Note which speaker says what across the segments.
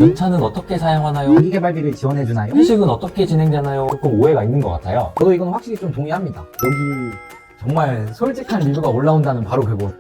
Speaker 1: 연차는 어떻게 사용하나요?
Speaker 2: 자기개발비를 지원해주나요?
Speaker 1: 회식은 어떻게 진행되나요? 조금 오해가 있는 것 같아요.
Speaker 2: 저도 이건 확실히 좀 동의합니다. 여기 정말 솔직한 리뷰가 올라온다는 바로 그곳.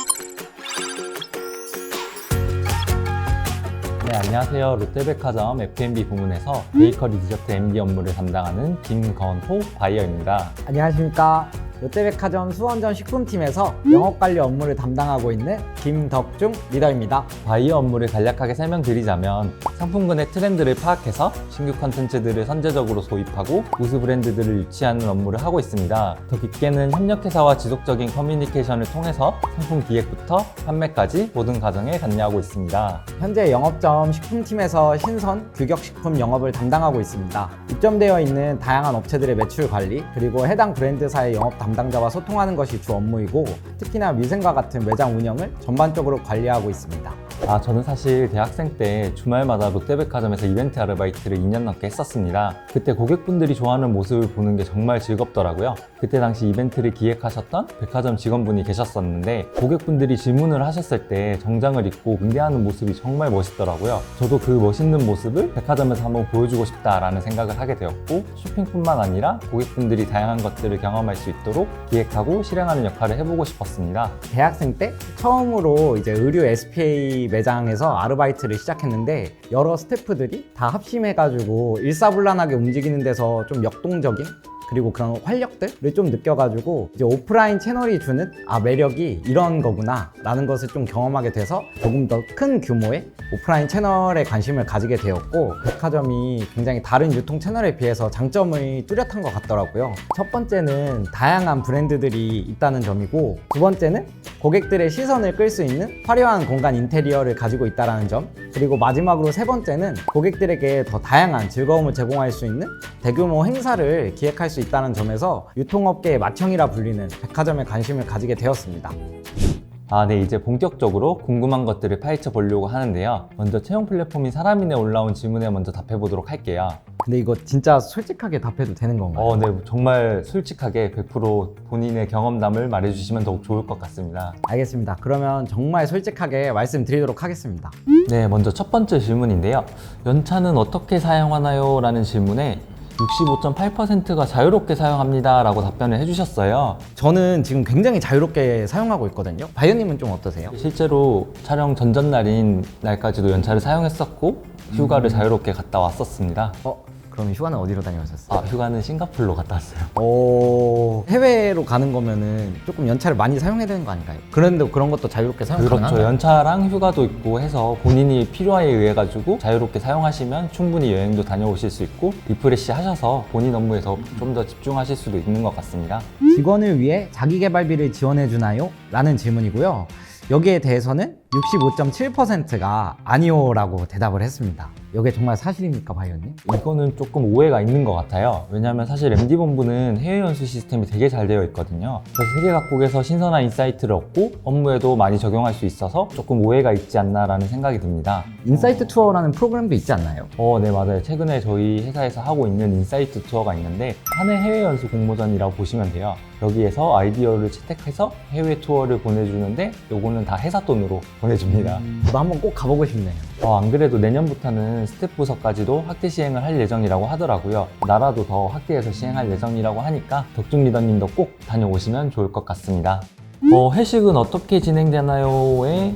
Speaker 1: 네, 안녕하세요. 롯데백화점 F&B 부문에서 베이커리 디저트 MD 업무를 담당하는 김건호 바이어입니다.
Speaker 2: 안녕하십니까. 롯데백화점 수원점 식품팀에서 영업관리 업무를 담당하고 있는 김덕중 리더입니다.
Speaker 1: 바이어 업무를 간략하게 설명드리자면 상품군의 트렌드를 파악해서 신규 컨텐츠들을 선제적으로 도입하고 우수 브랜드들을 유치하는 업무를 하고 있습니다. 더 깊게는 협력회사와 지속적인 커뮤니케이션을 통해서 상품 기획부터 판매까지 모든 과정에 관여하고 있습니다.
Speaker 2: 현재 영업점 식품팀에서 신선, 규격식품 영업을 담당하고 있습니다. 입점되어 있는 다양한 업체들의 매출 관리, 그리고 해당 브랜드사의 영업 담당자와 소통하는 것이 주 업무이고, 특히나 위생과 같은 매장 운영을 전반적으로 관리하고 있습니다.
Speaker 1: 저는 사실 대학생 때 주말마다 롯데백화점에서 이벤트 아르바이트를 2년 넘게 했었습니다. 그때 고객분들이 좋아하는 모습을 보는 게 정말 즐겁더라고요. 그때 당시 이벤트를 기획하셨던 백화점 직원분이 계셨었는데 고객분들이 질문을 하셨을 때 정장을 입고 응대하는 모습이 정말 멋있더라고요. 저도 그 멋있는 모습을 백화점에서 한번 보여주고 싶다라는 생각을 하게 되었고, 쇼핑뿐만 아니라 고객분들이 다양한 것들을 경험할 수 있도록 기획하고 실행하는 역할을 해보고 싶었습니다.
Speaker 2: 대학생 때 처음으로 이제 의류 SPA 매장에서 아르바이트를 시작했는데, 여러 스태프들이 다 합심해가지고 일사불란하게 움직이는 데서 좀 역동적인, 그리고 그런 활력들을 좀 느껴가지고 이제 오프라인 채널이 주는 매력이 이런 거구나 라는 것을 좀 경험하게 돼서 조금 더 큰 규모의 오프라인 채널에 관심을 가지게 되었고, 백화점이 굉장히 다른 유통 채널에 비해서 장점이 뚜렷한 것 같더라고요. 첫 번째는 다양한 브랜드들이 있다는 점이고, 두 번째는 고객들의 시선을 끌 수 있는 화려한 공간 인테리어를 가지고 있다는 점, 그리고 마지막으로 세 번째는 고객들에게 더 다양한 즐거움을 제공할 수 있는 대규모 행사를 기획할 수 있다는 점에서 유통업계의 맏형이라 불리는 백화점에 관심을 가지게 되었습니다.
Speaker 1: 네, 이제 본격적으로 궁금한 것들을 파헤쳐 보려고 하는데요. 먼저 채용 플랫폼인 사람인에 올라온 질문에 먼저 답해 보도록 할게요.
Speaker 2: 근데 이거 진짜 솔직하게 답해도 되는 건가요?
Speaker 1: 네, 정말 솔직하게 100% 본인의 경험담을 말해주시면 더욱 좋을 것 같습니다.
Speaker 2: 알겠습니다. 그러면 정말 솔직하게 말씀드리도록 하겠습니다.
Speaker 1: 네, 먼저 첫 번째 질문인데요. 연차는 어떻게 사용하나요? 라는 질문에 65.8%가 자유롭게 사용합니다 라고 답변을 해주셨어요.
Speaker 2: 저는 지금 굉장히 자유롭게 사용하고 있거든요. 바이오님은 좀 어떠세요?
Speaker 1: 실제로 촬영 전전날인 날까지도 연차를 사용했었고 휴가를 자유롭게 갔다 왔었습니다.
Speaker 2: 그럼 휴가는 어디로 다녀오셨어요?
Speaker 1: 휴가는 싱가포르로 갔다 왔어요.
Speaker 2: 해외로 가는 거면은 조금 연차를 많이 사용해야 되는 거 아닌가요? 그런데 그런 것도 자유롭게 사용
Speaker 1: 그렇죠.
Speaker 2: 가능한가요?
Speaker 1: 연차랑 휴가도 있고 해서 본인이 필요에 의해 가지고 자유롭게 사용하시면 충분히 여행도 다녀오실 수 있고 리프레시 하셔서 본인 업무에 좀 더 집중하실 수도 있는 것 같습니다.
Speaker 2: 직원을 위해 자기개발비를 지원해 주나요? 라는 질문이고요. 여기에 대해서는 65.7%가 아니요 라고 대답을 했습니다. 이게 정말 사실입니까, 바이오님?
Speaker 1: 이거는 조금 오해가 있는 것 같아요. 왜냐하면 사실 MD본부는 해외 연수 시스템이 되게 잘 되어 있거든요. 그래서 세계 각국에서 신선한 인사이트를 얻고 업무에도 많이 적용할 수 있어서 조금 오해가 있지 않나라는 생각이 듭니다.
Speaker 2: 인사이트 투어라는 프로그램도 있지 않나요?
Speaker 1: 네, 맞아요. 최근에 저희 회사에서 하고 있는 인사이트 투어가 있는데 한 해 해외 연수 공모전이라고 보시면 돼요. 여기에서 아이디어를 채택해서 해외 투어를 보내주는데 요거는 다 회사 돈으로 보내줍니다.
Speaker 2: 저도 한번 꼭 가보고 싶네요.
Speaker 1: 안 그래도 내년부터는 스텝 부서까지도 확대 시행을 할 예정이라고 하더라고요. 나라도 더 확대해서 시행할 예정이라고 하니까 덕중 리더님도 꼭 다녀오시면 좋을 것 같습니다. 회식은 어떻게 진행되나요?에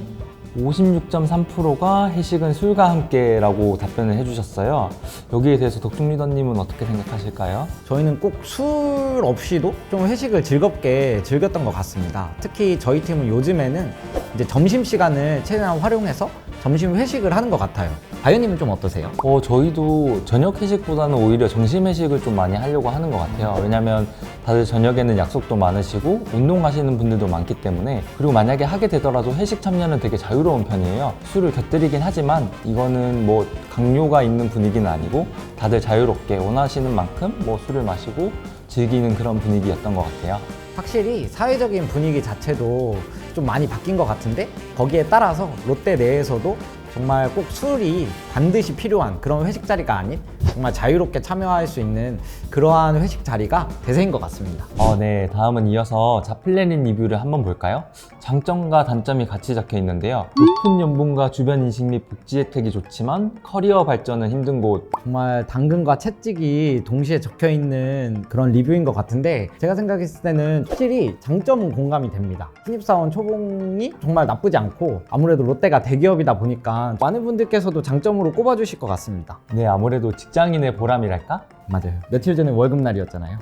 Speaker 1: 56.3%가 회식은 술과 함께 라고 답변을 해주셨어요. 여기에 대해서 덕중 리더님은 어떻게 생각하실까요?
Speaker 2: 저희는 꼭 술 없이도 좀 회식을 즐겁게 즐겼던 것 같습니다. 특히 저희 팀은 요즘에는 이제 점심시간을 최대한 활용해서 점심 회식을 하는 것 같아요. 바이오님은 좀 어떠세요?
Speaker 1: 저희도 저녁 회식보다는 오히려 점심 회식을 좀 많이 하려고 하는 것 같아요. 왜냐면 다들 저녁에는 약속도 많으시고 운동 가시는 분들도 많기 때문에, 그리고 만약에 하게 되더라도 회식 참여는 되게 자유로운 편이에요. 술을 곁들이긴 하지만 이거는 뭐 강요가 있는 분위기는 아니고 다들 자유롭게 원하시는 만큼 술을 마시고 즐기는 그런 분위기였던 것 같아요.
Speaker 2: 확실히 사회적인 분위기 자체도 좀 많이 바뀐 것 같은데, 거기에 따라서 롯데 내에서도 정말 꼭 술이 반드시 필요한 그런 회식 자리가 아닌 정말 자유롭게 참여할 수 있는 그러한 회식 자리가 대세인 것 같습니다.
Speaker 1: 네. 다음은 이어서 자플래닛 리뷰를 한번 볼까요? 장점과 단점이 같이 적혀 있는데요. 높은 연봉과 주변 인식 및 복지 혜택이 좋지만 커리어 발전은 힘든 곳.
Speaker 2: 정말 당근과 채찍이 동시에 적혀 있는 그런 리뷰인 것 같은데 제가 생각했을 때는 확실히 장점은 공감이 됩니다. 신입사원 초봉이 정말 나쁘지 않고 아무래도 롯데가 대기업이다 보니까 많은 분들께서도 장점으로 꼽아주실 것 같습니다.
Speaker 1: 네, 아무래도 직장인의 보람이랄까?
Speaker 2: 맞아요. 며칠 전에 월급날이었잖아요.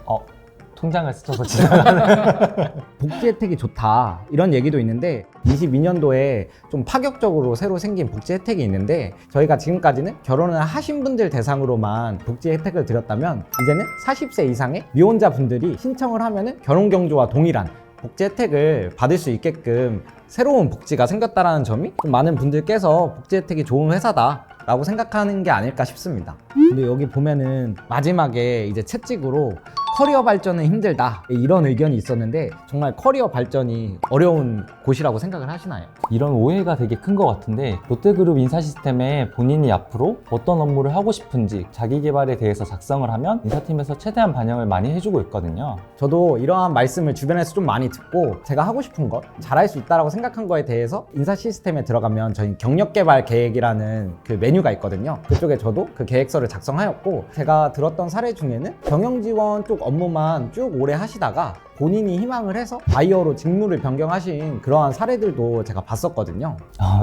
Speaker 1: 통장을 스쳐서 지나가는.
Speaker 2: 복지 혜택이 좋다 이런 얘기도 있는데 22년도에 좀 파격적으로 새로 생긴 복지 혜택이 있는데 저희가 지금까지는 결혼을 하신 분들 대상으로만 복지 혜택을 드렸다면 이제는 40세 이상의 미혼자 분들이 신청을 하면은 결혼 경조와 동일한 복지 혜택을 받을 수 있게끔 새로운 복지가 생겼다는 점이 좀 많은 분들께서 복지 혜택이 좋은 회사다 라고 생각하는 게 아닐까 싶습니다. 근데 여기 보면은 마지막에 이제 채찍으로 커리어 발전은 힘들다 이런 의견이 있었는데 정말 커리어 발전이 어려운 곳이라고 생각을 하시나요?
Speaker 1: 이런 오해가 되게 큰 것 같은데 롯데그룹 인사 시스템에 본인이 앞으로 어떤 업무를 하고 싶은지 자기 개발에 대해서 작성을 하면 인사팀에서 최대한 반영을 많이 해주고 있거든요.
Speaker 2: 저도 이러한 말씀을 주변에서 좀 많이 듣고 제가 하고 싶은 것, 잘할 수 있다고 생각한 거에 대해서 인사 시스템에 들어가면 저희 경력 개발 계획이라는 그 메뉴가 있거든요. 그쪽에 저도 그 계획서를 작성하였고 제가 들었던 사례 중에는 경영 지원 쪽 업무만 쭉 오래 하시다가 본인이 희망을 해서 바이어로 직무를 변경하신 그러한 사례들도 제가 봤었거든요.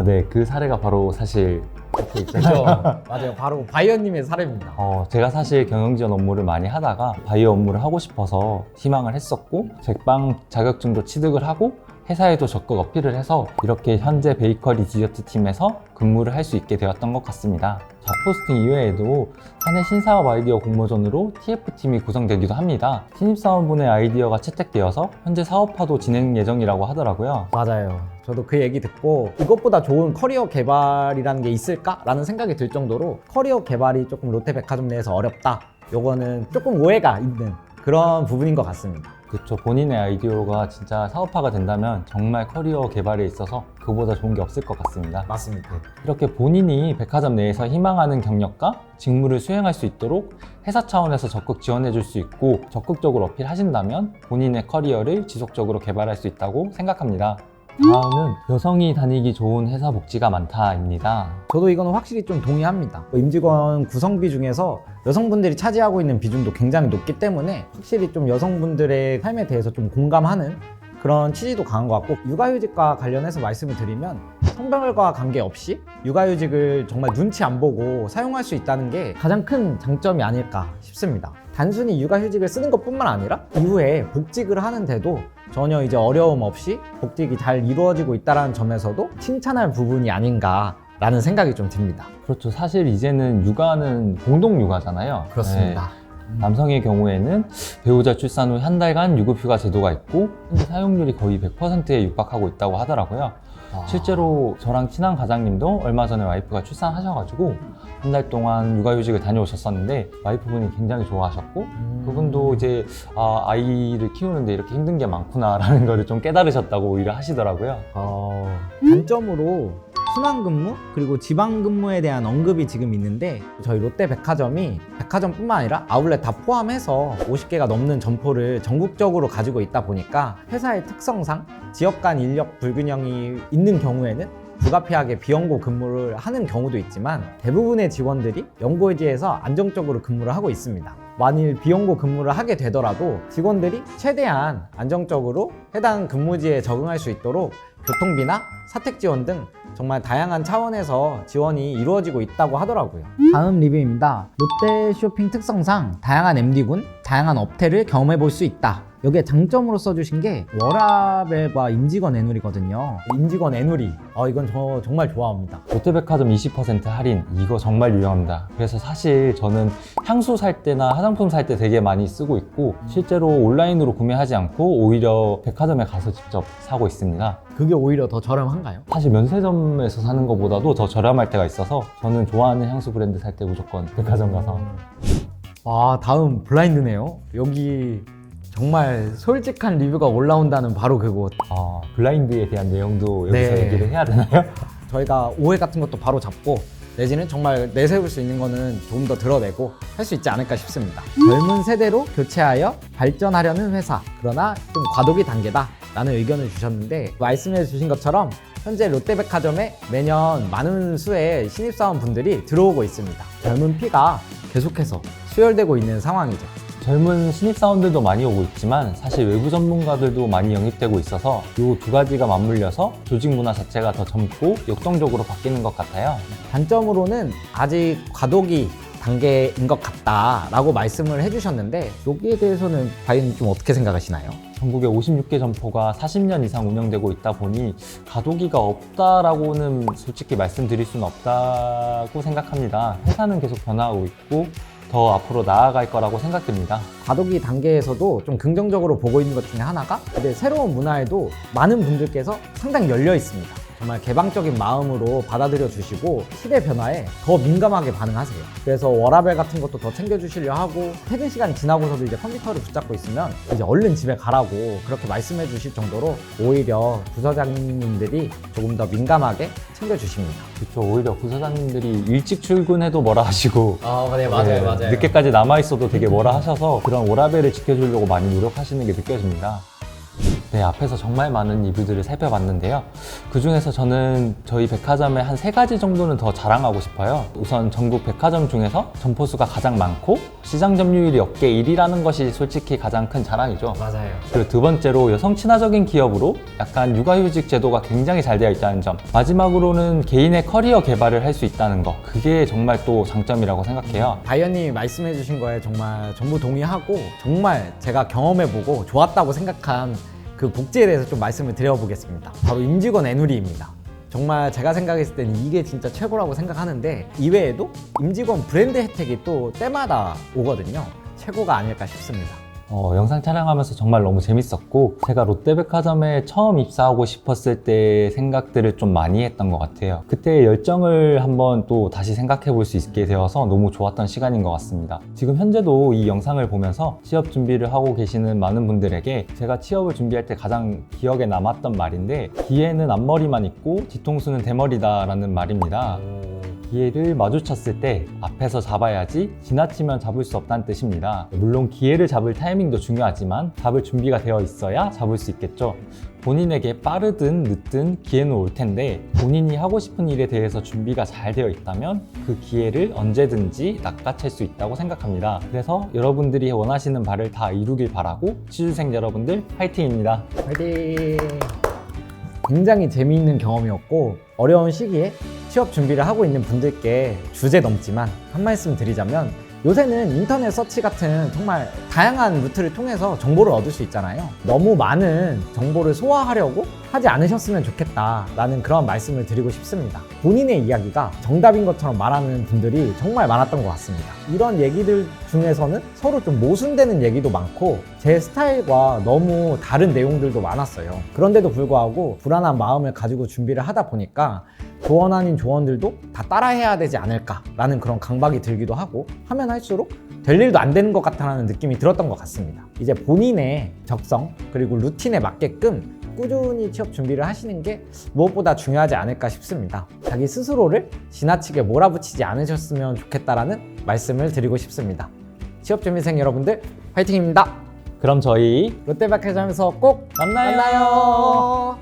Speaker 1: 네, 그 사례가 바로 사실 이렇게 있죠.
Speaker 2: 그렇죠. 맞아요. 바로 바이어님의 사례입니다.
Speaker 1: 제가 사실 경영지원 업무를 많이 하다가 바이오 업무를 하고 싶어서 희망을 했었고 제빵 자격증도 취득을 하고 회사에도 적극 어필을 해서 이렇게 현재 베이커리 디저트 팀에서 근무를 할 수 있게 되었던 것 같습니다. 잡포스팅 이외에도 사내 신사업 아이디어 공모전으로 TF팀이 구성되기도 합니다. 신입사원분의 아이디어가 채택되어서 현재 사업화도 진행 예정이라고 하더라고요.
Speaker 2: 맞아요. 저도 그 얘기 듣고 이것보다 좋은 커리어 개발이라는 게 있을까라는 생각이 들 정도로 커리어 개발이 조금 롯데백화점 내에서 어렵다. 요거는 조금 오해가 있는 그런 부분인 것 같습니다.
Speaker 1: 그렇죠. 본인의 아이디어가 진짜 사업화가 된다면 정말 커리어 개발에 있어서 그보다 좋은 게 없을 것 같습니다.
Speaker 2: 맞습니다.
Speaker 1: 이렇게 본인이 백화점 내에서 희망하는 경력과 직무를 수행할 수 있도록 회사 차원에서 적극 지원해 줄 수 있고 적극적으로 어필하신다면 본인의 커리어를 지속적으로 개발할 수 있다고 생각합니다. 다음은 여성이 다니기 좋은 회사 복지가 많다입니다.
Speaker 2: 저도 이거는 확실히 좀 동의합니다. 임직원 구성비 중에서 여성분들이 차지하고 있는 비중도 굉장히 높기 때문에 확실히 좀 여성분들의 삶에 대해서 좀 공감하는 그런 취지도 강한 것 같고 육아휴직과 관련해서 말씀을 드리면 성별과 관계없이 육아휴직을 정말 눈치 안 보고 사용할 수 있다는 게 가장 큰 장점이 아닐까 싶습니다. 단순히 육아휴직을 쓰는 것뿐만 아니라 이후에 복직을 하는데도 전혀 이제 어려움 없이 복직이 잘 이루어지고 있다는 점에서도 칭찬할 부분이 아닌가라는 생각이 좀 듭니다.
Speaker 1: 그렇죠. 사실 이제는 육아는 공동 육아잖아요. 네. 남성의 경우에는 배우자 출산 후 한 달간 유급휴가 제도가 있고 현재 사용률이 거의 100%에 육박하고 있다고 하더라고요. 실제로 저랑 친한 가장님도 얼마 전에 와이프가 출산하셔가지고 한 달 동안 육아휴직을 다녀오셨었는데 와이프분이 굉장히 좋아하셨고 그분도 이제 아이를 키우는데 이렇게 힘든 게 많구나라는 거를 좀 깨달으셨다고 오히려 하시더라고요.
Speaker 2: 단점으로 순환근무 그리고 지방근무에 대한 언급이 지금 있는데 저희 롯데백화점이 백화점뿐만 아니라 아울렛 다 포함해서 50개가 넘는 점포를 전국적으로 가지고 있다 보니까 회사의 특성상 지역 간 인력 불균형이 있는 경우에는 불가피하게 비연고 근무를 하는 경우도 있지만 대부분의 직원들이 연고지에서 안정적으로 근무를 하고 있습니다. 만일 비연고 근무를 하게 되더라도 직원들이 최대한 안정적으로 해당 근무지에 적응할 수 있도록 교통비나 사택 지원 등 정말 다양한 차원에서 지원이 이루어지고 있다고 하더라고요. 다음 리뷰입니다. 롯데 쇼핑 특성상 다양한 MD군, 다양한 업태를 경험해 볼 수 있다. 여기에 장점으로 써주신 게 워라벨과 임직원 애누리거든요. 임직원 애누리, 이건 저 정말 좋아합니다.
Speaker 1: 롯데백화점 20% 할인, 이거 정말 유용합니다. 그래서 사실 저는 향수 살 때나 화장품 살 때 되게 많이 쓰고 있고 실제로 온라인으로 구매하지 않고 오히려 백화점에 가서 직접 사고 있습니다.
Speaker 2: 그게 오히려 더 저렴한가요?
Speaker 1: 사실 면세점에서 사는 것보다도 더 저렴할 때가 있어서 저는 좋아하는 향수 브랜드 살 때 무조건 백화점 가서.
Speaker 2: 다음 블라인드네요. 여기 정말 솔직한 리뷰가 올라온다는 바로 그곳.
Speaker 1: 블라인드에 대한 내용도 여기서
Speaker 2: 네.
Speaker 1: 얘기를 해야 되나요?
Speaker 2: 저희가 오해 같은 것도 바로 잡고 내지는 정말 내세울 수 있는 거는 조금 더 드러내고 할 수 있지 않을까 싶습니다. 젊은 세대로 교체하여 발전하려는 회사, 그러나 좀 과도기 단계다 라는 의견을 주셨는데, 말씀해 주신 것처럼 현재 롯데백화점에 매년 많은 수의 신입사원분들이 들어오고 있습니다. 젊은 피가 계속해서 수혈되고 있는 상황이죠.
Speaker 1: 젊은 신입사원들도 많이 오고 있지만 사실 외부 전문가들도 많이 영입되고 있어서 이 두 가지가 맞물려서 조직 문화 자체가 더 젊고 역동적으로 바뀌는 것 같아요.
Speaker 2: 단점으로는 아직 과도기 단계인 것 같다라고 말씀을 해주셨는데, 여기에 대해서는 과연 좀 어떻게 생각하시나요?
Speaker 1: 전국에 56개 점포가 40년 이상 운영되고 있다 보니 과도기가 없다라고는 솔직히 말씀드릴 수는 없다고 생각합니다. 회사는 계속 변화하고 있고 더 앞으로 나아갈 거라고 생각됩니다.
Speaker 2: 과도기 단계에서도 좀 긍정적으로 보고 있는 것 중에 하나가, 이제 새로운 문화에도 많은 분들께서 상당히 열려 있습니다. 정말 개방적인 마음으로 받아들여 주시고 시대 변화에 더 민감하게 반응하세요. 그래서 워라밸 같은 것도 더 챙겨주시려 하고, 퇴근 시간 지나고서도 이제 컴퓨터를 붙잡고 있으면 이제 얼른 집에 가라고 그렇게 말씀해 주실 정도로 오히려 부서장님들이 조금 더 민감하게 챙겨주십니다.
Speaker 1: 그렇죠. 오히려 부서장님들이 일찍 출근해도 뭐라 하시고
Speaker 2: 네,
Speaker 1: 늦게까지 남아있어도 되게 뭐라 하셔서 그런 워라밸을 지켜주려고 많이 노력하시는 게 느껴집니다. 네, 앞에서 정말 많은 리뷰들을 살펴봤는데요. 그 중에서 저는 저희 백화점의 한 3가지 정도는 더 자랑하고 싶어요. 우선 전국 백화점 중에서 점포 수가 가장 많고 시장 점유율이 업계 1위라는 것이 솔직히 가장 큰 자랑이죠.
Speaker 2: 맞아요.
Speaker 1: 그리고 두 번째로 여성 친화적인 기업으로 약간 육아휴직 제도가 굉장히 잘 되어 있다는 점. 마지막으로는 개인의 커리어 개발을 할 수 있다는 거. 그게 정말 또 장점이라고 생각해요.
Speaker 2: 다이언님이 말씀해 주신 거에 정말 전부 동의하고, 정말 제가 경험해보고 좋았다고 생각한 그 복지에 대해서 좀 말씀을 드려보겠습니다. 바로 임직원 애누리입니다. 정말 제가 생각했을 때는 이게 진짜 최고라고 생각하는데, 이외에도 임직원 브랜드 혜택이 또 때마다 오거든요. 최고가 아닐까 싶습니다.
Speaker 1: 영상 촬영하면서 정말 너무 재밌었고, 제가 롯데백화점에 처음 입사하고 싶었을 때 생각들을 좀 많이 했던 것 같아요. 그때의 열정을 한번 또 다시 생각해 볼 수 있게 되어서 너무 좋았던 시간인 것 같습니다. 지금 현재도 이 영상을 보면서 취업 준비를 하고 계시는 많은 분들에게 제가 취업을 준비할 때 가장 기억에 남았던 말인데, 기회는 앞머리만 있고 뒤통수는 대머리다 라는 말입니다. 기회를 마주쳤을 때 앞에서 잡아야지 지나치면 잡을 수 없다는 뜻입니다. 물론 기회를 잡을 타이밍도 중요하지만 잡을 준비가 되어 있어야 잡을 수 있겠죠. 본인에게 빠르든 늦든 기회는 올 텐데, 본인이 하고 싶은 일에 대해서 준비가 잘 되어 있다면 그 기회를 언제든지 낚아챌 수 있다고 생각합니다. 그래서 여러분들이 원하시는 바를 다 이루길 바라고, 취준생 여러분들 화이팅입니다.
Speaker 2: 화이팅! 굉장히 재미있는 경험이었고, 어려운 시기에 취업 준비를 하고 있는 분들께 주제 넘지만 한 말씀 드리자면, 요새는 인터넷 서치 같은 정말 다양한 루트를 통해서 정보를 얻을 수 있잖아요. 너무 많은 정보를 소화하려고 하지 않으셨으면 좋겠다라는 그런 말씀을 드리고 싶습니다. 본인의 이야기가 정답인 것처럼 말하는 분들이 정말 많았던 것 같습니다. 이런 얘기들 중에서는 서로 좀 모순되는 얘기도 많고 제 스타일과 너무 다른 내용들도 많았어요. 그런데도 불구하고 불안한 마음을 가지고 준비를 하다 보니까 조언 아닌 조언들도 다 따라해야 되지 않을까라는 그런 강박이 들기도 하고, 하면 할수록 될 일도 안 되는 것 같다는 느낌이 들었던 것 같습니다. 이제 본인의 적성 그리고 루틴에 맞게끔 꾸준히 취업 준비를 하시는 게 무엇보다 중요하지 않을까 싶습니다. 자기 스스로를 지나치게 몰아붙이지 않으셨으면 좋겠다라는 말씀을 드리고 싶습니다. 취업준비생 여러분들 화이팅입니다.
Speaker 1: 그럼 저희
Speaker 2: 롯데백화점에서 꼭
Speaker 1: 만나요.
Speaker 2: 만나요.